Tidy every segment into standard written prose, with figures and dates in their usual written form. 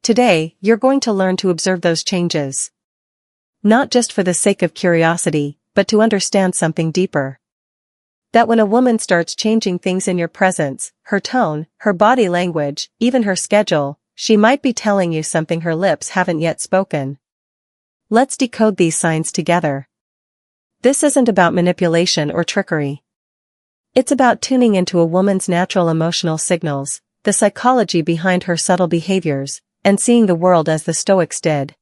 Today, you're going to learn to observe those changes. Not just for the sake of curiosity, but to understand something deeper. That when a woman starts changing things in your presence, her tone, her body language, even her schedule, she might be telling you something her lips haven't yet spoken. Let's decode these signs together. This isn't about manipulation or trickery. It's about tuning into a woman's natural emotional signals, the psychology behind her subtle behaviors, and seeing the world as the Stoics did.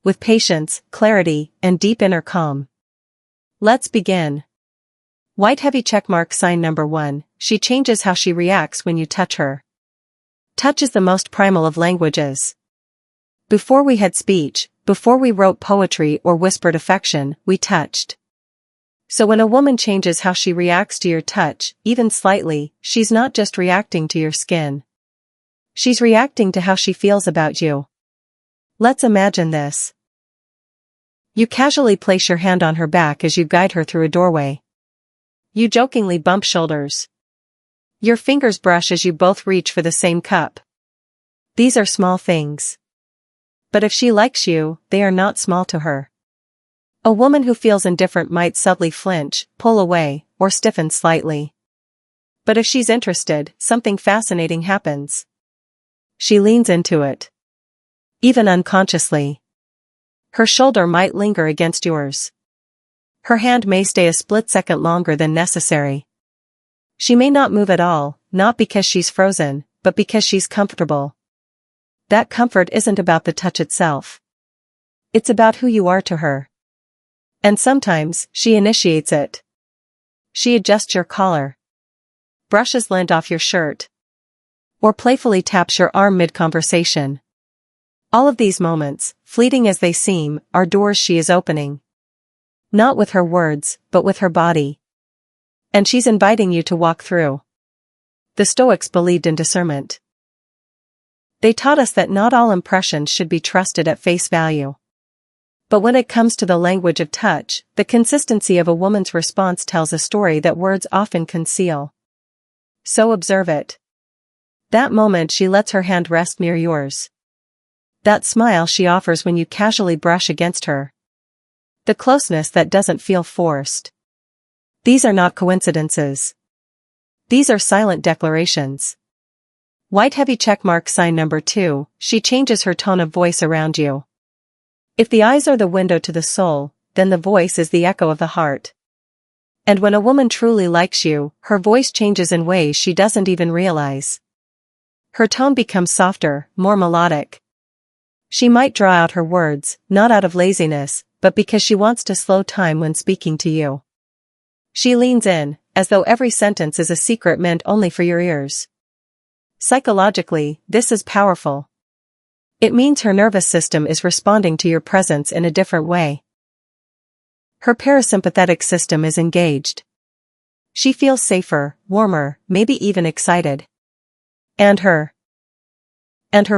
With patience, clarity, and deep inner calm. Let's begin. White heavy checkmark sign number 1, she changes how she reacts when you touch her. Touch is the most primal of languages. Before we had speech, before we wrote poetry or whispered affection, we touched. So when a woman changes how she reacts to your touch, even slightly, she's not just reacting to your skin. She's reacting to how she feels about you. Let's imagine this. You casually place your hand on her back as you guide her through a doorway. You jokingly bump shoulders. Your fingers brush as you both reach for the same cup. These are small things. But if she likes you, they are not small to her. A woman who feels indifferent might subtly flinch, pull away, or stiffen slightly. But if she's interested, something fascinating happens. She leans into it. Even unconsciously. Her shoulder might linger against yours. Her hand may stay a split second longer than necessary. She may not move at all, not because she's frozen, but because she's comfortable. That comfort isn't about the touch itself. It's about who you are to her. And sometimes, she initiates it. She adjusts your collar. Brushes lint off your shirt. Or playfully taps your arm mid-conversation. All of these moments, fleeting as they seem, are doors she is opening. Not with her words, but with her body. And she's inviting you to walk through. The Stoics believed in discernment. They taught us that not all impressions should be trusted at face value. But when it comes to the language of touch, the consistency of a woman's response tells a story that words often conceal. So observe it. That moment she lets her hand rest near yours. That smile she offers when you casually brush against her. The closeness that doesn't feel forced. These are not coincidences. These are silent declarations. White heavy checkmark sign number 2, she changes her tone of voice around you. If the eyes are the window to the soul, then the voice is the echo of the heart. And when a woman truly likes you, her voice changes in ways she doesn't even realize. Her tone becomes softer, more melodic. She might draw out her words, not out of laziness, but because she wants to slow time when speaking to you. She leans in, as though every sentence is a secret meant only for your ears. Psychologically, this is powerful. It means her nervous system is responding to your presence in a different way. Her parasympathetic system is engaged. She feels safer, warmer, maybe even excited. And her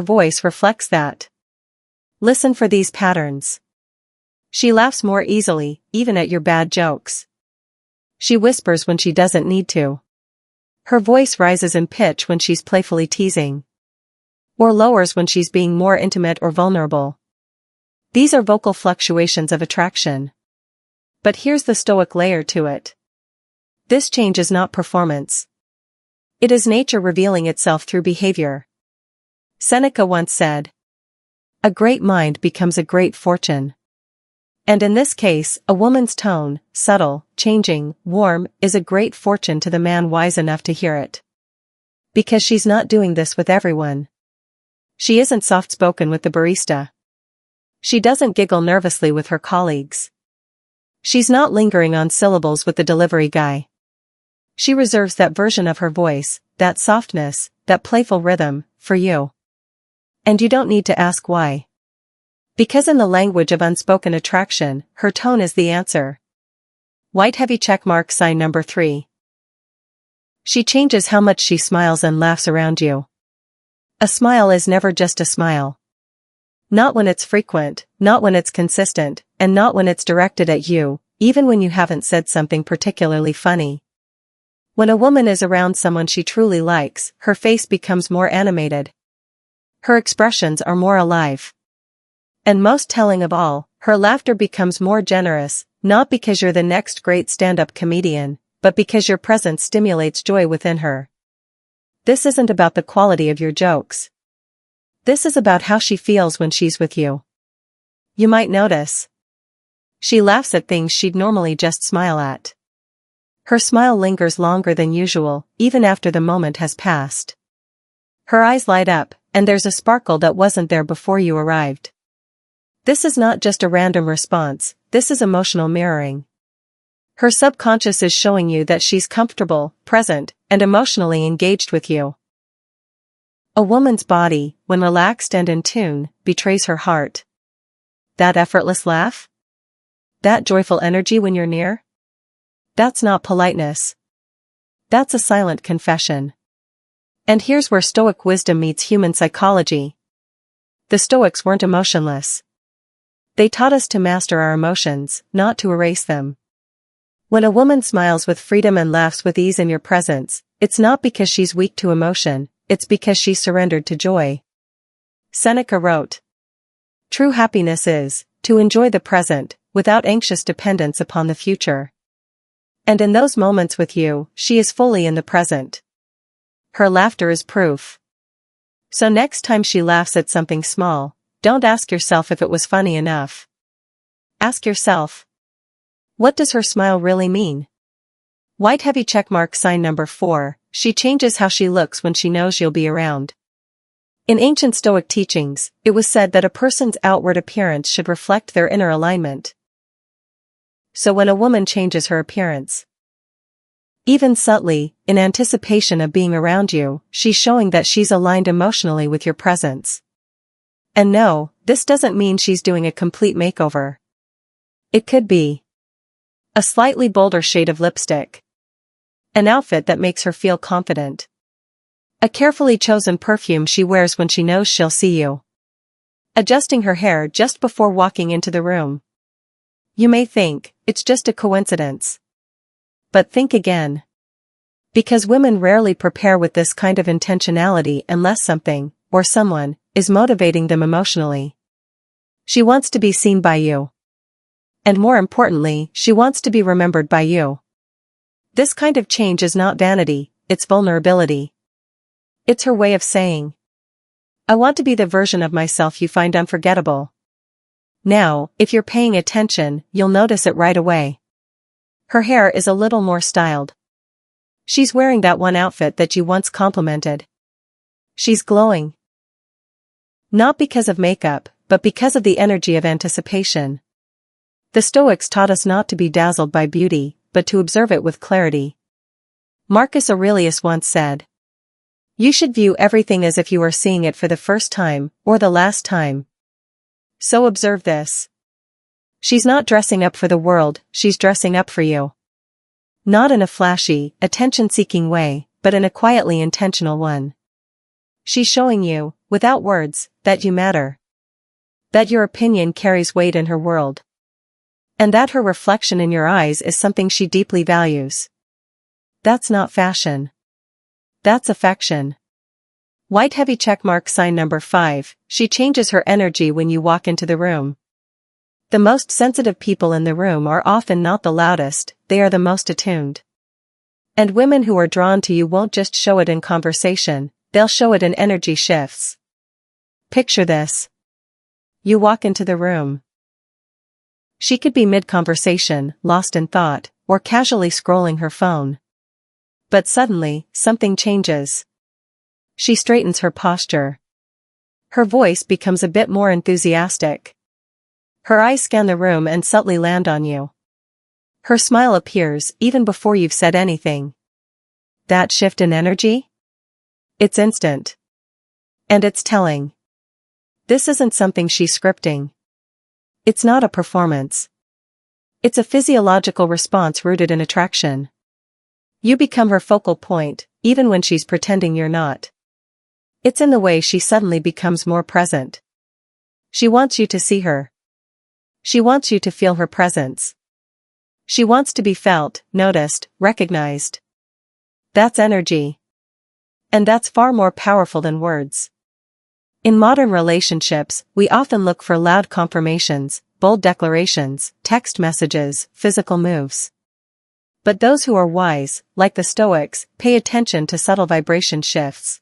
voice reflects that. Listen for these patterns. She laughs more easily, even at your bad jokes. She whispers when she doesn't need to. Her voice rises in pitch when she's playfully teasing. Or lowers when she's being more intimate or vulnerable. These are vocal fluctuations of attraction. But here's the Stoic layer to it. This change is not performance. It is nature revealing itself through behavior. Seneca once said, "A great mind becomes a great fortune." And in this case, a woman's tone, subtle, changing, warm, is a great fortune to the man wise enough to hear it. Because she's not doing this with everyone. She isn't soft-spoken with the barista. She doesn't giggle nervously with her colleagues. She's not lingering on syllables with the delivery guy. She reserves that version of her voice, that softness, that playful rhythm, for you. And you don't need to ask why. Because in the language of unspoken attraction, her tone is the answer. White heavy checkmark sign number 3. She changes how much she smiles and laughs around you. A smile is never just a smile. Not when it's frequent, not when it's consistent, and not when it's directed at you, even when you haven't said something particularly funny. When a woman is around someone she truly likes, her face becomes more animated. Her expressions are more alive. And most telling of all, her laughter becomes more generous, not because you're the next great stand-up comedian, but because your presence stimulates joy within her. This isn't about the quality of your jokes. This is about how she feels when she's with you. You might notice. She laughs at things she'd normally just smile at. Her smile lingers longer than usual, even after the moment has passed. Her eyes light up, and there's a sparkle that wasn't there before you arrived. This is not just a random response, this is emotional mirroring. Her subconscious is showing you that she's comfortable, present, and emotionally engaged with you. A woman's body, when relaxed and in tune, betrays her heart. That effortless laugh? That joyful energy when you're near? That's not politeness. That's a silent confession. And here's where Stoic wisdom meets human psychology. The Stoics weren't emotionless. They taught us to master our emotions, not to erase them. When a woman smiles with freedom and laughs with ease in your presence, it's not because she's weak to emotion, it's because she surrendered to joy. Seneca wrote, "True happiness is, to enjoy the present, without anxious dependence upon the future." And in those moments with you, she is fully in the present. Her laughter is proof. So next time she laughs at something small, don't ask yourself if it was funny enough. Ask yourself, what does her smile really mean? White heavy checkmark sign number 4, she changes how she looks when she knows you'll be around. In ancient Stoic teachings, it was said that a person's outward appearance should reflect their inner alignment. So when a woman changes her appearance, even subtly, in anticipation of being around you, she's showing that she's aligned emotionally with your presence. And no, this doesn't mean she's doing a complete makeover. It could be a slightly bolder shade of lipstick, an outfit that makes her feel confident, a carefully chosen perfume she wears when she knows she'll see you, adjusting her hair just before walking into the room. You may think, it's just a coincidence. But think again. Because women rarely prepare with this kind of intentionality unless something, or someone, is motivating them emotionally. She wants to be seen by you. And more importantly, she wants to be remembered by you. This kind of change is not vanity, it's vulnerability. It's her way of saying, I want to be the version of myself you find unforgettable. Now, if you're paying attention, you'll notice it right away. Her hair is a little more styled. She's wearing that one outfit that you once complimented. She's glowing. Not because of makeup, but because of the energy of anticipation. The Stoics taught us not to be dazzled by beauty, but to observe it with clarity. Marcus Aurelius once said, "You should view everything as if you were seeing it for the first time, or the last time." So observe this. She's not dressing up for the world, she's dressing up for you. Not in a flashy, attention-seeking way, but in a quietly intentional one. She's showing you, without words, that you matter. That your opinion carries weight in her world. And that her reflection in your eyes is something she deeply values. That's not fashion. That's affection. White heavy checkmark sign number 5, she changes her energy when you walk into the room. The most sensitive people in the room are often not the loudest, they are the most attuned. And women who are drawn to you won't just show it in conversation, they'll show it in energy shifts. Picture this. You walk into the room. She could be mid-conversation, lost in thought, or casually scrolling her phone. But suddenly, something changes. She straightens her posture. Her voice becomes a bit more enthusiastic. Her eyes scan the room and subtly land on you. Her smile appears even before you've said anything. That shift in energy? It's instant. And it's telling. This isn't something she's scripting. It's not a performance. It's a physiological response rooted in attraction. You become her focal point, even when she's pretending you're not. It's in the way she suddenly becomes more present. She wants you to see her. She wants you to feel her presence. She wants to be felt, noticed, recognized. That's energy. And that's far more powerful than words. In modern relationships, we often look for loud confirmations, bold declarations, text messages, physical moves. But those who are wise, like the Stoics, pay attention to subtle vibration shifts.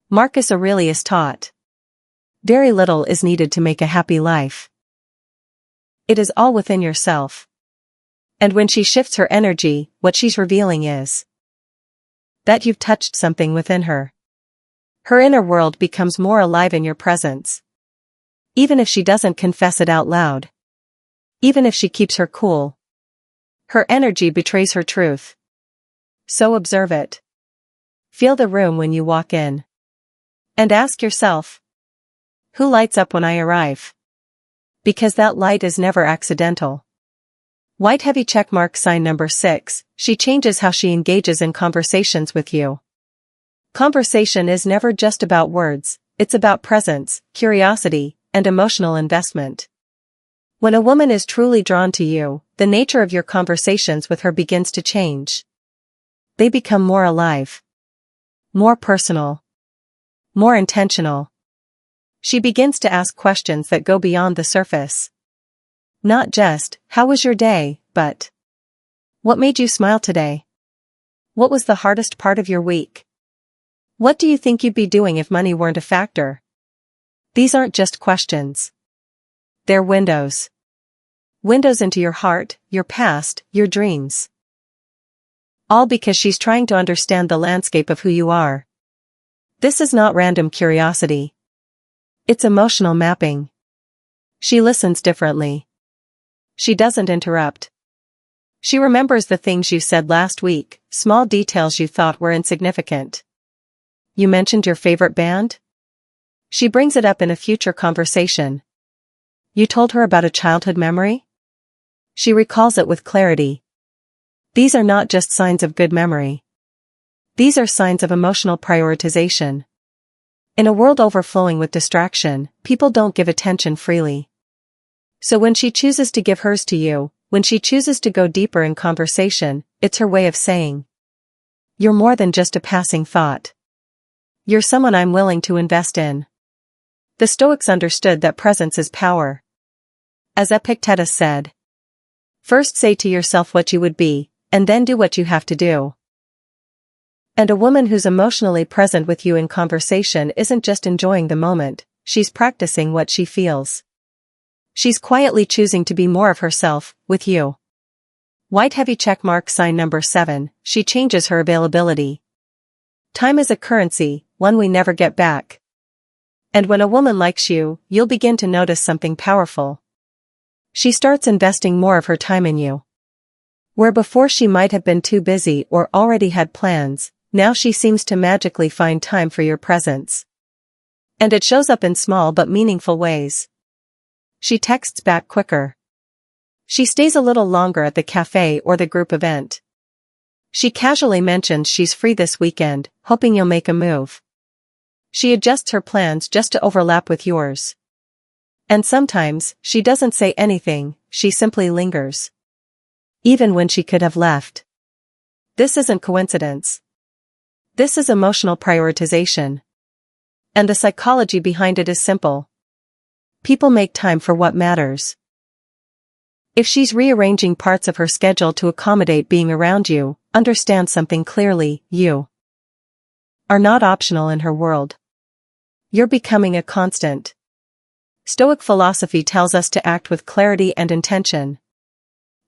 Marcus Aurelius taught, "Very little is needed to make a happy life. It is all within yourself." And when she shifts her energy, what she's revealing is that you've touched something within her. Her inner world becomes more alive in your presence. Even if she doesn't confess it out loud. Even if she keeps her cool. Her energy betrays her truth. So observe it. Feel the room when you walk in. And ask yourself, who lights up when I arrive? Because that light is never accidental. White heavy checkmark sign number 6, she changes how she engages in conversations with you. Conversation is never just about words, it's about presence, curiosity, and emotional investment. When a woman is truly drawn to you, the nature of your conversations with her begins to change. They become more alive, more personal, more intentional. She begins to ask questions that go beyond the surface. Not just, "How was your day?" but, "What made you smile today? What was the hardest part of your week? What do you think you'd be doing if money weren't a factor?" These aren't just questions. They're windows. Windows into your heart, your past, your dreams. All because she's trying to understand the landscape of who you are. This is not random curiosity. It's emotional mapping. She listens differently. She doesn't interrupt. She remembers the things you said last week, small details you thought were insignificant. You mentioned your favorite band? She brings it up in a future conversation. You told her about a childhood memory? She recalls it with clarity. These are not just signs of good memory. These are signs of emotional prioritization. In a world overflowing with distraction, people don't give attention freely. So when she chooses to give hers to you, when she chooses to go deeper in conversation, it's her way of saying, "You're more than just a passing thought. You're someone I'm willing to invest in." The Stoics understood that presence is power. As Epictetus said, "First say to yourself what you would be, and then do what you have to do." And a woman who's emotionally present with you in conversation isn't just enjoying the moment, she's practicing what she feels. She's quietly choosing to be more of herself, with you. White heavy checkmark sign number 7, she changes her availability. Time is a currency, one we never get back. And when a woman likes you, you'll begin to notice something powerful. She starts investing more of her time in you. Where before she might have been too busy or already had plans, now she seems to magically find time for your presence. And it shows up in small but meaningful ways. She texts back quicker. She stays a little longer at the cafe or the group event. She casually mentions she's free this weekend, hoping you'll make a move. She adjusts her plans just to overlap with yours. And sometimes, she doesn't say anything, she simply lingers. Even when she could have left. This isn't coincidence. This is emotional prioritization. And the psychology behind it is simple. People make time for what matters. If she's rearranging parts of her schedule to accommodate being around you, understand something clearly, you are not optional in her world. You're becoming a constant. Stoic philosophy tells us to act with clarity and intention.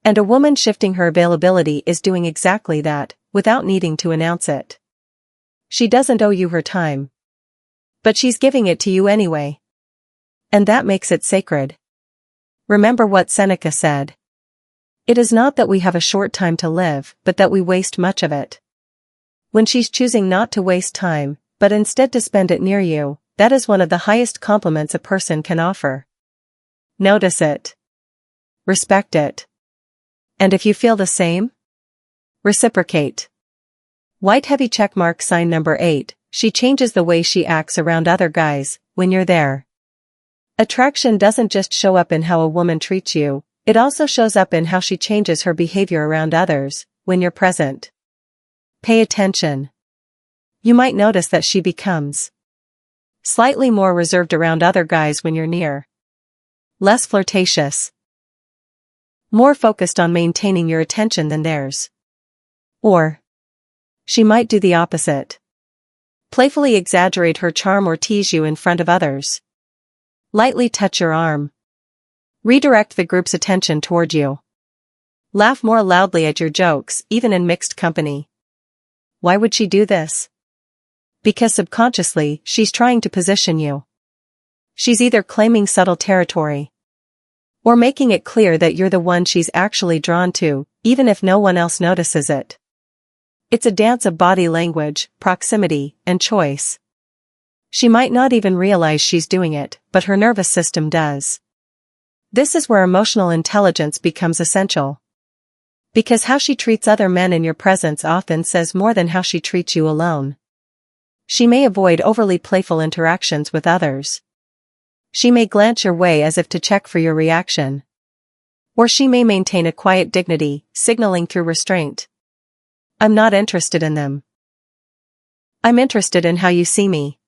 And a woman shifting her availability is doing exactly that, without needing to announce it. She doesn't owe you her time. But she's giving it to you anyway. And that makes it sacred. Remember what Seneca said. It is not that we have a short time to live, but that we waste much of it. When she's choosing not to waste time, but instead to spend it near you, that is one of the highest compliments a person can offer. Notice it. Respect it. And if you feel the same, reciprocate. White heavy checkmark sign number 8, she changes the way she acts around other guys, when you're there. Attraction doesn't just show up in how a woman treats you, it also shows up in how she changes her behavior around others, when you're present. Pay attention. You might notice that she becomes Slightly more reserved around other guys when you're near. Less flirtatious. More focused on maintaining your attention than theirs. Or she might do the opposite. Playfully exaggerate her charm or tease you in front of others. Lightly touch your arm. Redirect the group's attention toward you. Laugh more loudly at your jokes, even in mixed company. Why would she do this? Because subconsciously, she's trying to position you. She's either claiming subtle territory or making it clear that you're the one she's actually drawn to, even if no one else notices it. It's a dance of body language, proximity, and choice. She might not even realize she's doing it, but her nervous system does. This is where emotional intelligence becomes essential. Because how she treats other men in your presence often says more than how she treats you alone. She may avoid overly playful interactions with others. She may glance your way as if to check for your reaction. Or she may maintain a quiet dignity, signaling through restraint. I'm not interested in them. I'm interested in how you see me.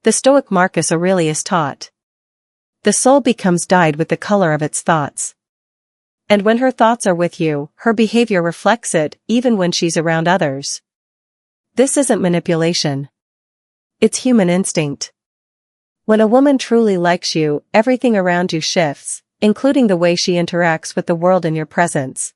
The Stoic Marcus Aurelius taught. The soul becomes dyed with the color of its thoughts. And when her thoughts are with you, her behavior reflects it, even when she's around others. This isn't manipulation. It's human instinct. When a woman truly likes you, everything around you shifts, including the way she interacts with the world in your presence.